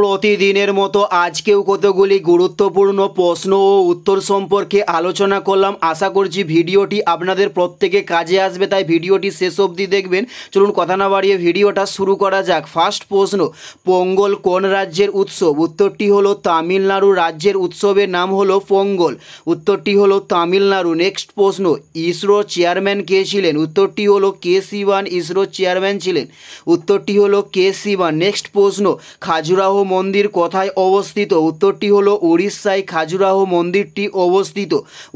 প্রতিদিনের মতো আজকেও কতগুলি গুরুত্বপূর্ণ প্রশ্ন ও উত্তর সম্পর্কে আলোচনা করলাম। আশা করছি ভিডিওটি আপনাদের প্রত্যেকে কাজে আসবে, তাই ভিডিওটি শেষ অবধি দেখবেন। চলুন কথা না বাড়িয়ে ভিডিওটা শুরু করা যাক। ফার্স্ট প্রশ্ন, পোঙ্গল কোন রাজ্যের উৎসব? উত্তরটি হলো তামিলনাড়ু রাজ্যের উৎসবের নাম হলো পোঙ্গল। উত্তরটি হলো তামিলনাড়ু। নেক্সট প্রশ্ন, ইসরো চেয়ারম্যান কে ছিলেন? উত্তরটি হলো কে শিবন ইসরো চেয়ারম্যান ছিলেন। উত্তরটি হলো কে শিবন। নেক্সট প্রশ্ন, খাজুরাহো মন্দির কোথায় অবস্থিত? উত্তরটি হলো উড়িষ্যায় খাজুরাহো মন্দিরটি অবস্থিত।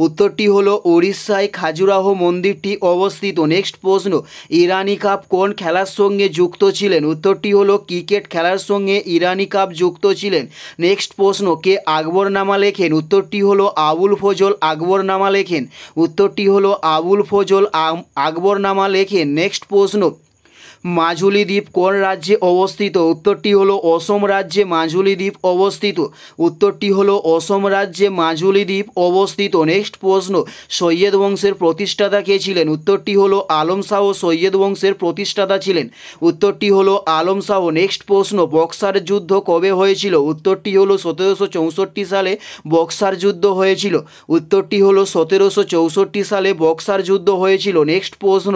উত্তরটি হলো উড়িষ্যায় খাজুরাহো মন্দিরটি অবস্থিত। নেক্সট প্রশ্ন, ইরানি কাপ কোন খেলার সঙ্গে যুক্ত ছিলেন? উত্তরটি হলো ক্রিকেট খেলার সঙ্গে ইরানি কাপ যুক্ত ছিলেন। নেক্সট প্রশ্ন, কে আকবরনামা লেখেন? উত্তরটি হলো আবুল ফজল আকবরনামা লেখেন। উত্তরটি হলো আবুল ফজল আকবরনামা লেখেন। নেক্সট প্রশ্ন, মাজুলি দ্বীপ কোন রাজ্যে অবস্থিত? উত্তরটি হলো অসম রাজ্যে মাজুলি দ্বীপ অবস্থিত। উত্তরটি হলো অসম রাজ্যে মাজুলি দ্বীপ অবস্থিত। নেক্সট প্রশ্ন, সৈয়দ বংশের প্রতিষ্ঠাতা কে ছিলেন? উত্তরটি হলো আলম শাহ সৈয়দ বংশের প্রতিষ্ঠাতা ছিলেন। উত্তরটি হলো আলম শাহ। নেক্সট প্রশ্ন, বক্সার যুদ্ধ কবে হয়েছিল? উত্তরটি হলো 1764 সালে বক্সার যুদ্ধ হয়েছিল। উত্তরটি হলো 1764 সালে বক্সার যুদ্ধ হয়েছিল। নেক্সট প্রশ্ন,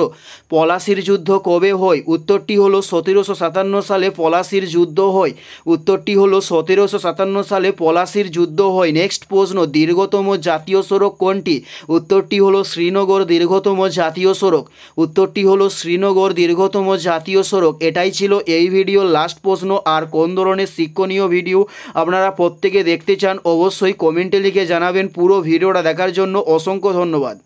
পলাশির যুদ্ধ কবে হয়? উত্তরটি হলো 1757 সালে পলাশির যুদ্ধ হয়। উত্তরটি হলো 1757 সালে পলাশির যুদ্ধ হয়। নেক্সট প্রশ্ন, দীর্ঘতম জাতীয় সড়ক কোনটি? উত্তরটি হলো শ্রীনগর দীর্ঘতম জাতীয় সড়ক। উত্তরটি হলো শ্রীনগর দীর্ঘতম জাতীয় সড়ক। এটাই ছিল এই ভিডিওর লাস্ট প্রশ্ন। আর কোন ধরনের শিক্ষণীয় ভিডিও আপনারা প্রত্যেকে দেখতে চান অবশ্যই কমেন্টে লিখে জানাবেন। পুরো ভিডিওটা দেখার জন্য অসংখ্য ধন্যবাদ।